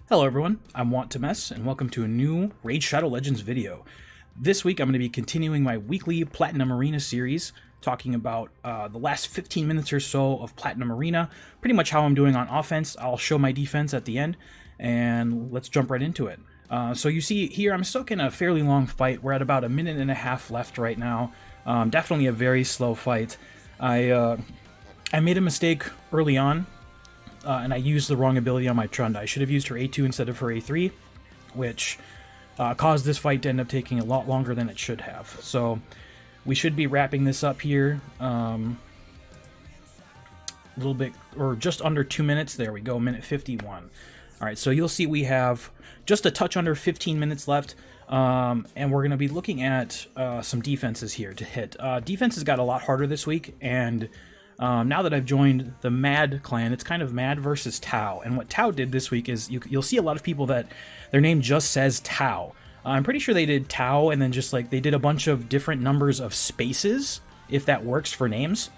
Hello everyone, I'm Want to Mess, and welcome to a new Raid Shadow Legends video. This week I'm going to be continuing my weekly Platinum Arena series, talking about the last 15 minutes or so of Platinum Arena, pretty much how I'm doing on offense. I'll show my defense at the end, and let's jump right into it. So you see here, I'm stuck in a fairly long fight. We're at about a minute and a half left right now. Definitely a very slow fight. I made a mistake early on, and I used the wrong ability on my Trunda. I should have used her A2 instead of her A3, which caused this fight to end up taking a lot longer than it should have. So we should be wrapping this up here a little bit, or just under 2 minutes. There we go, minute 51. All right, so you'll see we have just a touch under 15 minutes left, and we're going to be looking at some defenses here to hit. Defenses got a lot harder this week, and now that I've joined the Mad clan, it's kind of Mad versus Tau. And what Tau did this week is you'll see a lot of people that their name just says Tau. I'm pretty sure they did Tau and then just like they did a bunch of different numbers of spaces, if that works for names,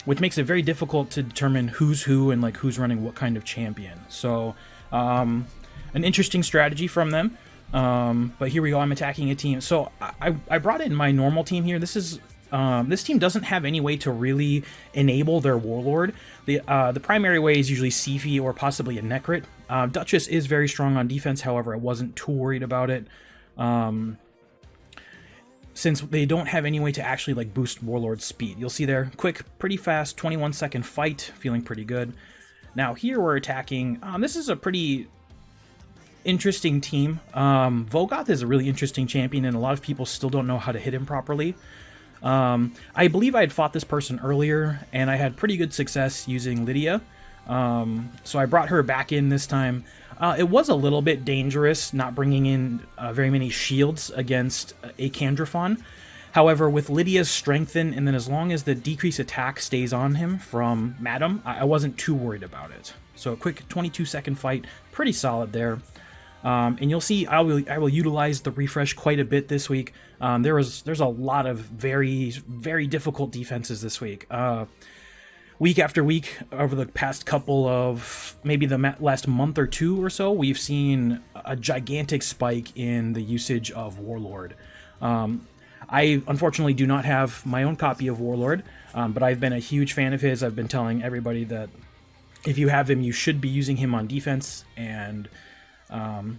which makes it very difficult to determine who's who and like who's running what kind of champion. So an interesting strategy from them. But here we go. I'm attacking a team. So I brought in my normal team here. This team doesn't have any way to really enable their Warlord. The primary way is usually Siphi or possibly a Necrit. Duchess is very strong on defense, however, I wasn't too worried about it. Since they don't have any way to actually like boost Warlord speed. You'll see there, quick, pretty fast, 21-second fight, feeling pretty good. Now here we're attacking, this is a pretty interesting team. Vogoth is a really interesting champion and a lot of people still don't know how to hit him properly. I believe I had fought this person earlier, and I had pretty good success using Lydia, so I brought her back in this time. It was a little bit dangerous not bringing in very many shields against a Kandrophon. However, with Lydia's strengthen, and then as long as the decrease attack stays on him from Madam, I wasn't too worried about it. So a quick 22-second fight, pretty solid there. And you'll see I will utilize the refresh quite a bit this week. There's a lot of very, very difficult defenses this week. Week after week, over the past couple of, maybe the last month or two or so, we've seen a gigantic spike in the usage of Warlord. I unfortunately do not have my own copy of Warlord, but I've been a huge fan of his. I've been telling everybody that if you have him, you should be using him on defense, and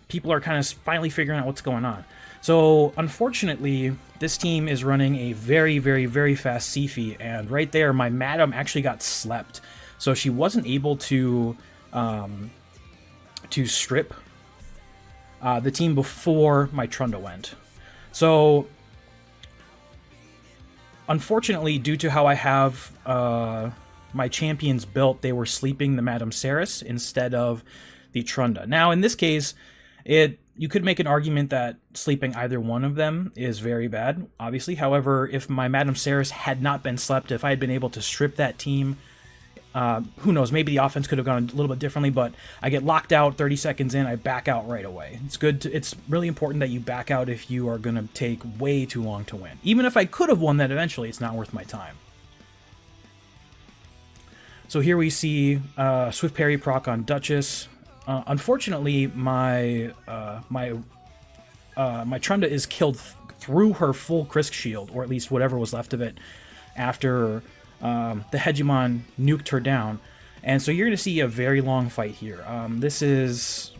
people are kind of finally figuring out what's going on. So unfortunately, this team is running a very, very, very fast Siphi, and right there, my Madam actually got slept. So she wasn't able to strip the team before my Trunda went. So unfortunately, due to how I have my champions built, they were sleeping the Madam Seris instead of the Trunda. Now, in this case, you could make an argument that sleeping either one of them is very bad, obviously. However, if my Madam Seris had not been slept, if I had been able to strip that team, who knows, maybe the offense could have gone a little bit differently, but I get locked out 30 seconds in, I back out right away. It's really important that you back out if you are going to take way too long to win. Even if I could have won that eventually, it's not worth my time. So here we see Swift Parry proc on Duchess. Unfortunately, my Trunda is killed through her full Krisk shield, or at least whatever was left of it, after the Hegemon nuked her down. And so you're going to see a very long fight here. This is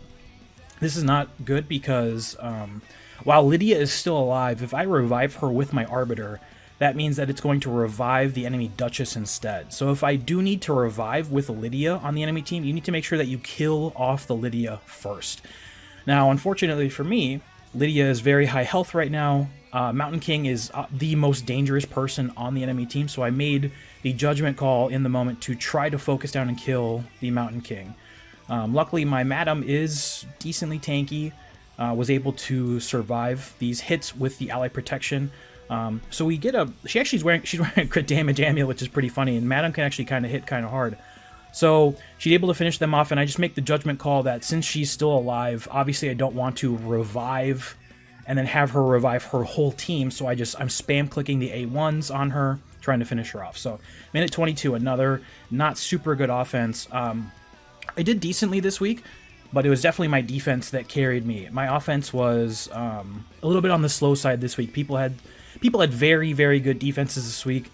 not good because while Lydia is still alive, if I revive her with my Arbiter, that means that it's going to revive the enemy Duchess instead. So if I do need to revive with Lydia on the enemy team, you need to make sure that you kill off the Lydia first. Now, unfortunately for me, Lydia is very high health right now. Mountain King is the most dangerous person on the enemy team, so I made the judgment call in the moment to try to focus down and kill the Mountain King. Luckily, my Madam is decently tanky, was able to survive these hits with the ally protection. So we get she's wearing a crit damage amulet, which is pretty funny, and Madam can actually kind of hit kind of hard. So she's able to finish them off, and I just make the judgment call that since she's still alive, obviously I don't want to revive and then have her revive her whole team, so I'm spam clicking the A1s on her, trying to finish her off. So minute 22, another not super good offense. I did decently this week. but it was definitely my defense that carried me. My offense was a little bit on the slow side this week. People had very, very good defenses this week.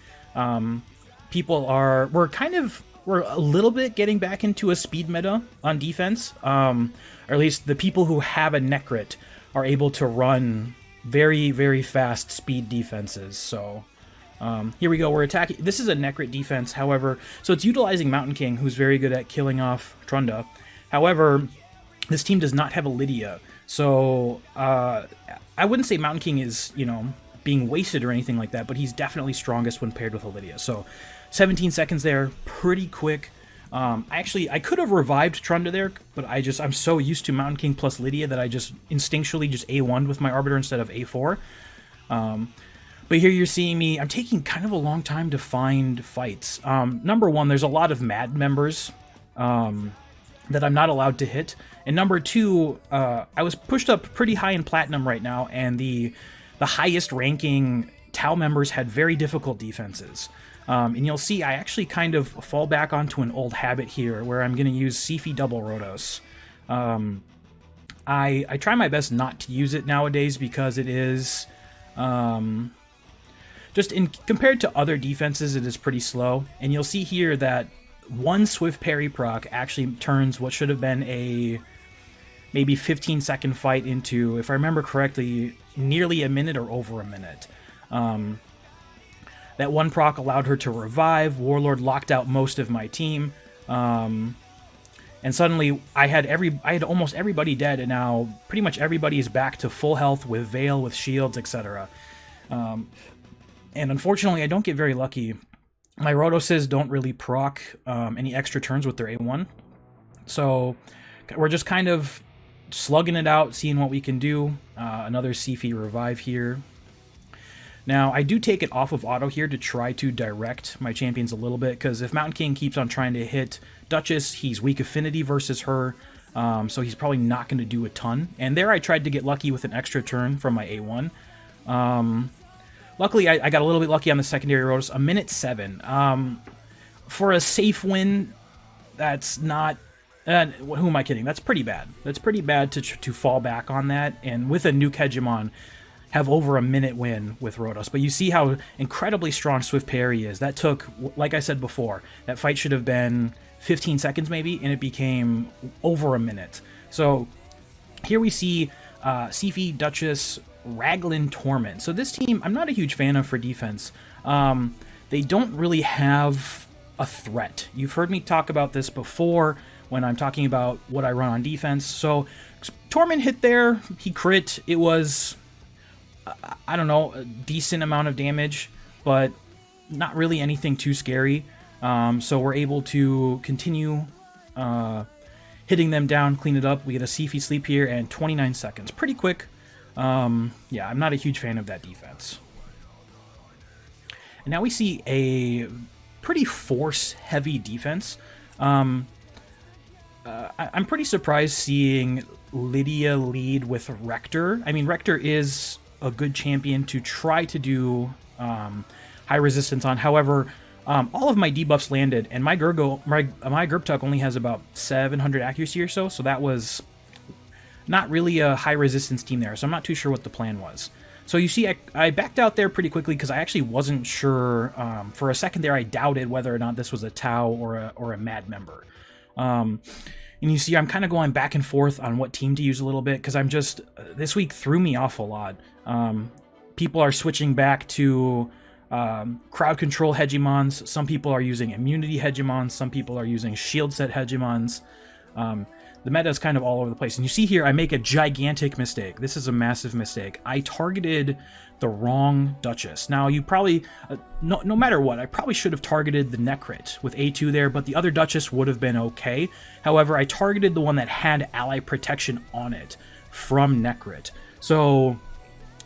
We're a little bit getting back into a speed meta on defense, or at least the people who have a Necrit are able to run very, very fast speed defenses. So here we go. We're attacking. This is a Necrit defense, however, so it's utilizing Mountain King, who's very good at killing off Trunda. However, this team does not have a Lydia, so I wouldn't say Mountain King is, being wasted or anything like that, but he's definitely strongest when paired with a Lydia. So 17 seconds there, pretty quick. I could have revived Trunda there, but I'm so used to Mountain King plus Lydia that I just instinctually just A1'd with my Arbiter instead of A4. But here you're seeing me, I'm taking kind of a long time to find fights. Number one, there's a lot of MAD members that I'm not allowed to hit. And number two, I was pushed up pretty high in Platinum right now, and the highest ranking Tau members had very difficult defenses. And you'll see I actually kind of fall back onto an old habit here where I'm going to use Siphi double Rotos. I try my best not to use it nowadays because it is compared to other defenses, it is pretty slow. And you'll see here that one Swift Parry proc actually turns what should have been a maybe 15-second fight into, if I remember correctly, nearly a minute or over a minute. That one proc allowed her to revive. Warlord locked out most of my team, and suddenly I had almost everybody dead, and now pretty much everybody is back to full health with Veil, with shields, etc. And unfortunately, I don't get very lucky. My Rotoses don't really proc any extra turns with their A1, so we're just kind of slugging it out, seeing what we can do. Another Siphi revive here. Now, I do take it off of auto here to try to direct my champions a little bit, because if Mountain King keeps on trying to hit Duchess, he's weak affinity versus her, so he's probably not going to do a ton. And there I tried to get lucky with an extra turn from my A1. Luckily, I got a little bit lucky on the secondary Rotos. A minute 7. For a safe win, that's not... who am I kidding? That's pretty bad. That's pretty bad to fall back on that, and with a Nuke Hegemon, have over a minute win with Rotos. But you see how incredibly strong Swift Parry is. That took, like I said before, that fight should have been 15 seconds maybe, and it became over a minute. So here we see Siphi, Duchess, Raglan, Torment. So this team, I'm not a huge fan of for defense. They don't really have a threat. You've heard me talk about this before when I'm talking about what I run on defense. So Torment hit there, he crit. It was, I don't know, a decent amount of damage, but not really anything too scary. So we're able to continue hitting them down, clean it up. We get a Siphi sleep here, and 29 seconds. Pretty quick. Yeah, I'm not a huge fan of that defense. And now we see a pretty force-heavy defense. I'm pretty surprised seeing Lydia lead with Rector. I mean, Rector is a good champion to try to do high resistance on. However, all of my debuffs landed, and my Gurptuk only has about 700 accuracy or so, so that was not really a high resistance team there, so I'm not too sure what the plan was. So you see, I backed out there pretty quickly because I actually wasn't sure. For a second there, I doubted whether or not this was a Tau or a MAD member. And you see, I'm kind of going back and forth on what team to use a little bit, because I'm just, this week threw me off a lot. People are switching back to crowd control hegemons. Some people are using immunity hegemons. Some people are using shield set hegemons. The meta is kind of all over the place. And you see here, I make a gigantic mistake. This is a massive mistake. I targeted the wrong Duchess. Now, you probably, no matter what, I probably should have targeted the Necrit with A2 there, but the other Duchess would have been okay. However, I targeted the one that had ally protection on it from Necrit. So,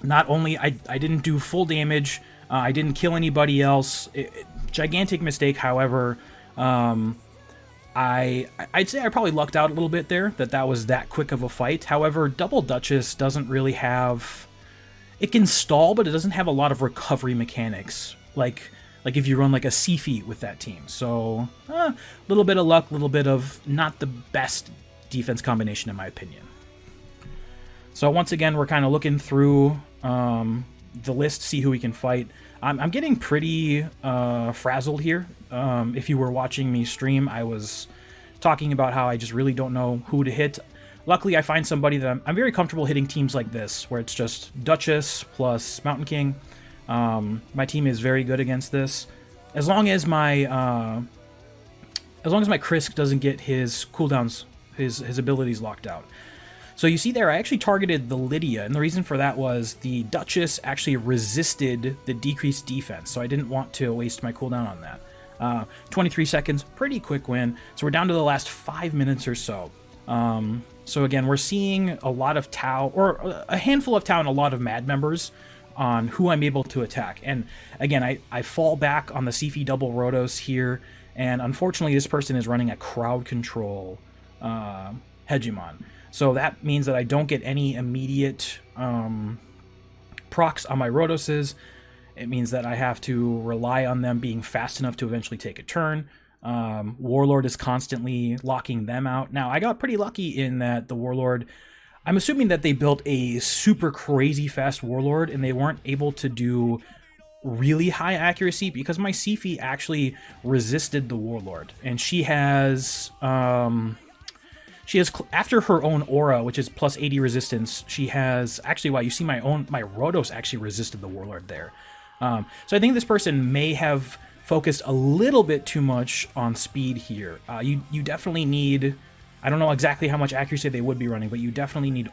not only, I didn't do full damage, I didn't kill anybody else. Gigantic mistake, however, I'd say I probably lucked out a little bit there, that was that quick of a fight. However, Double Duchess doesn't really have... It can stall, but it doesn't have a lot of recovery mechanics, like if you run like a Siphi with that team. So, a little bit of luck, a little bit of not the best defense combination in my opinion. So once again, we're kind of looking through the list, see who we can fight. I'm getting pretty frazzled here. If you were watching me stream, I was talking about how I just really don't know who to hit. Luckily, I find somebody that I'm very comfortable hitting teams like this, where it's just Duchess plus Mountain King. My team is very good against this. As long as my Krisk doesn't get his cooldowns, his abilities locked out. So you see there, I actually targeted the Lydia, and the reason for that was the Duchess actually resisted the decreased defense, so I didn't want to waste my cooldown on that. 23 seconds, pretty quick win. So we're down to the last 5 minutes or so. So again, we're seeing a lot of Tau, or a handful of Tau and a lot of Mad members on who I'm able to attack. And again, I fall back on the Siphi double Rotos here, and unfortunately this person is running a crowd control Hegemon. So that means that I don't get any immediate procs on my Rotoses. It means that I have to rely on them being fast enough to eventually take a turn. Warlord is constantly locking them out. Now, I got pretty lucky in that the Warlord... I'm assuming that they built a super crazy fast Warlord, and they weren't able to do really high accuracy because my Siphi actually resisted the Warlord. And she has... after her own aura, which is plus 80 resistance, she has... Actually, wow, you see my Rotos actually resisted the Warlord there. So I think this person may have focused a little bit too much on speed here. You definitely need... I don't know exactly how much accuracy they would be running, but you definitely need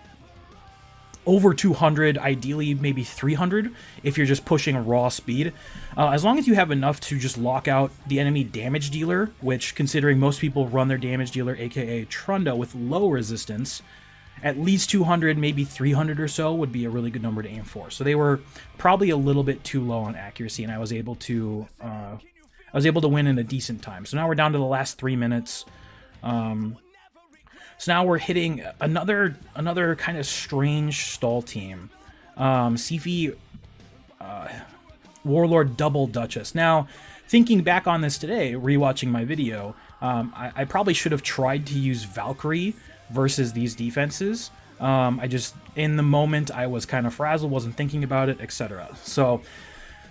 over 200, ideally maybe 300 if you're just pushing raw speed. As long as you have enough to just lock out the enemy damage dealer, which considering most people run their damage dealer, aka Trunda, with low resistance, at least 200, maybe 300 or so would be a really good number to aim for. So they were probably a little bit too low on accuracy, and I was able to win in a decent time. So now we're down to the last 3 minutes. So now we're hitting another kind of strange stall team. Siphi Warlord double Duchess. Now, thinking back on this today, rewatching my video, I probably should have tried to use Valkyrie versus these defenses. I just, in the moment, I was kind of frazzled, wasn't thinking about it, etc. So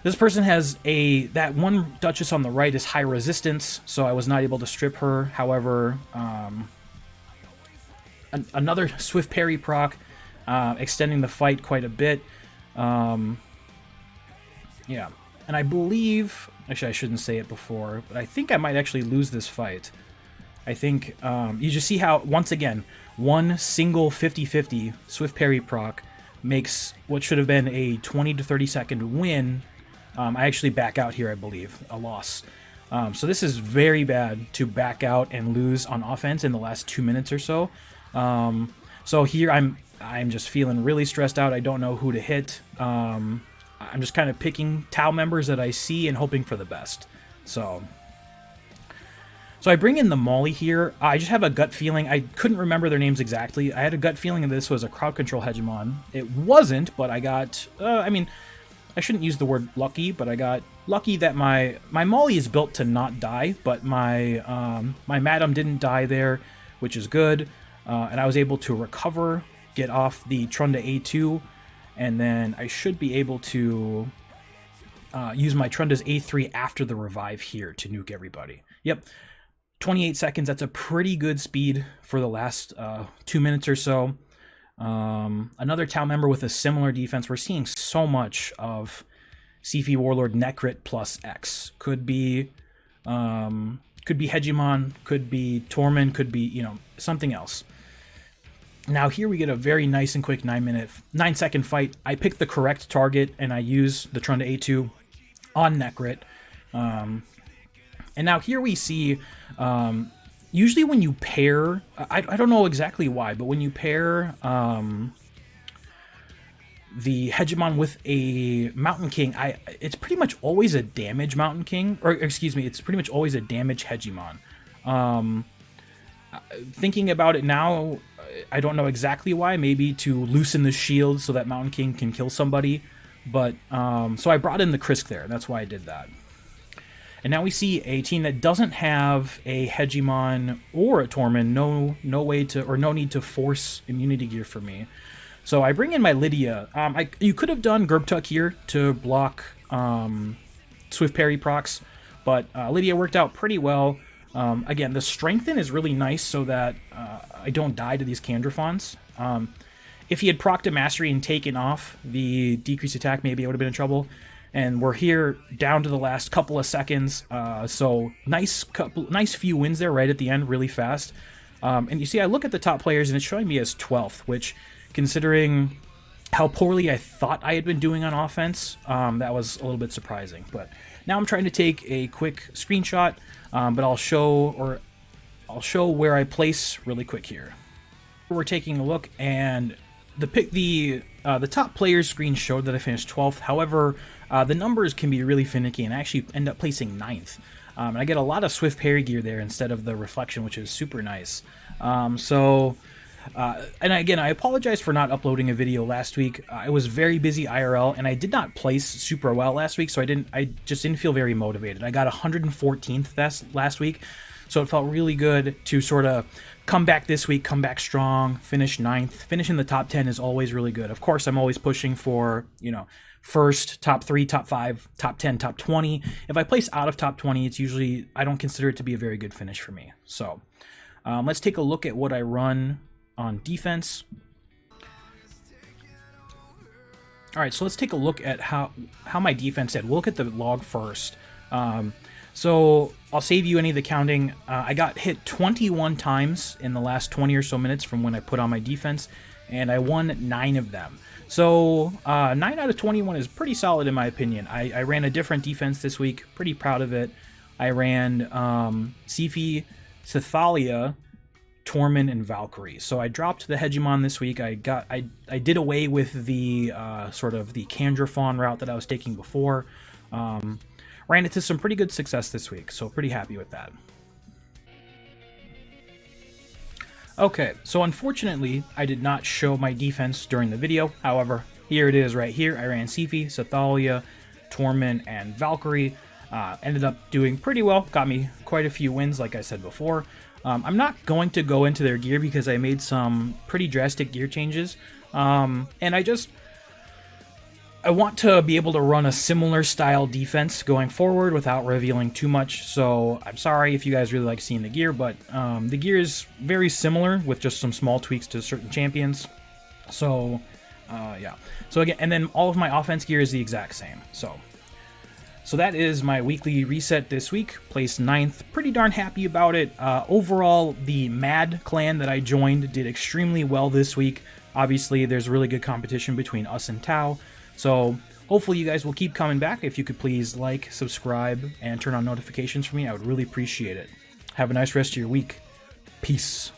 this person has that one Duchess on the right is high resistance, so I was not able to strip her. However, another Swift Parry proc, extending the fight quite a bit. Yeah, and I believe, actually I shouldn't say it before, but I think I might actually lose this fight. I think, you just see how, once again, one single 50-50 Swift Parry proc makes what should have been a 20 to 30 second win. I actually back out here, I believe, a loss. So this is very bad to back out and lose on offense in the last 2 minutes or so. So here I'm just feeling really stressed out. I don't know who to hit. I'm just kind of picking Tau members that I see and hoping for the best. So I bring in the Molly here. I just have a gut feeling. I couldn't remember their names exactly. I had a gut feeling that this was a crowd control Hegemon. It wasn't, but I got, I mean, I shouldn't use the word lucky, but I got lucky that my Molly is built to not die, but my Madam didn't die there, which is good. And I was able to recover, get off the Trunda A2, and then I should be able to use my Trunda's A3 after the revive here to nuke everybody. Yep, 28 seconds, that's a pretty good speed for the last 2 minutes or so. Another Tau member with a similar defense. We're seeing so much of Siphi Warlord Necrit plus X. Could be Hegemon, could be Tormund, could be, something else. Now here we get a very nice and quick 9 second fight. I pick the correct target and I use the Trunda A2 on Necrit. And now here we see, usually when you pair, I don't know exactly why, but when you pair the Hegemon with a Mountain King, it's pretty much always a damage Mountain King, or excuse me, it's pretty much always a damage Hegemon. Thinking about it now, I don't know exactly why. Maybe to loosen the shield so that Mountain King can kill somebody. But so I brought in the Krisk there. That's why I did that. And now we see a team that doesn't have a Hegemon or a Tormund. No way to, or no need to force immunity gear for me. So I bring in my Lydia. You could have done Gerbtuck here to block Swift Parry procs, but Lydia worked out pretty well. Again, the Strengthen is really nice so that I don't die to these Candrafons. If he had procced a Mastery and taken off the decreased attack, maybe I would have been in trouble. And we're here down to the last couple of seconds, so nice few wins there right at the end, really fast. And you see, I look at the top players, and it's showing me as 12th, which, considering how poorly I thought I had been doing on offense, that was a little bit surprising. But now I'm trying to take a quick screenshot, but I'll show where I place really quick here. We're taking a look, and the top players screen showed that I finished 12th. However, the numbers can be really finicky, and I actually end up placing 9th. And I get a lot of Swift Parry gear there instead of the Reflection, which is super nice. And again, I apologize for not uploading a video last week. I was very busy IRL, and I did not place super well last week, so I just didn't feel very motivated. I got 114th last week, so it felt really good to sort of come back this week, come back strong, finish 9th. Finishing the top 10 is always really good. Of course, I'm always pushing for, first, top 3, top 5, top 10, top 20. If I place out of top 20, it's usually, I don't consider it to be a very good finish for me. So let's take a look at what I run on defense. All right, so let's take a look at how my defense did. We'll look at the log first. So I'll save you any of the counting. I got hit 21 times in the last 20 or so minutes from when I put on my defense, and I won 9 of them. So 9 out of 21 is pretty solid in my opinion. I ran a different defense this week, pretty proud of it. I ran Siphi, Sethalia, Tormund, and Valkyrie. So I dropped the Hegemon this week. I did away with the sort of the Candrafon route that I was taking before. Ran into some pretty good success this week, so pretty happy with that. Okay, so unfortunately, I did not show my defense during the video. However, here it is right here. I ran Siphi, Sethalia, Tormund, and Valkyrie. Ended up doing pretty well. Got me quite a few wins, like I said before. I'm not going to go into their gear because I made some pretty drastic gear changes. And I want to be able to run a similar style defense going forward without revealing too much, so I'm sorry if you guys really like seeing the gear, but the gear is very similar with just some small tweaks to certain champions. So, yeah. So again, and then all of my offense gear is the exact same. So that is my weekly reset this week. Placed 9th. Pretty darn happy about it. Overall, the Mad clan that I joined did extremely well this week. Obviously, there's really good competition between us and Tau. So hopefully you guys will keep coming back. If you could please like, subscribe, and turn on notifications for me, I would really appreciate it. Have a nice rest of your week. Peace.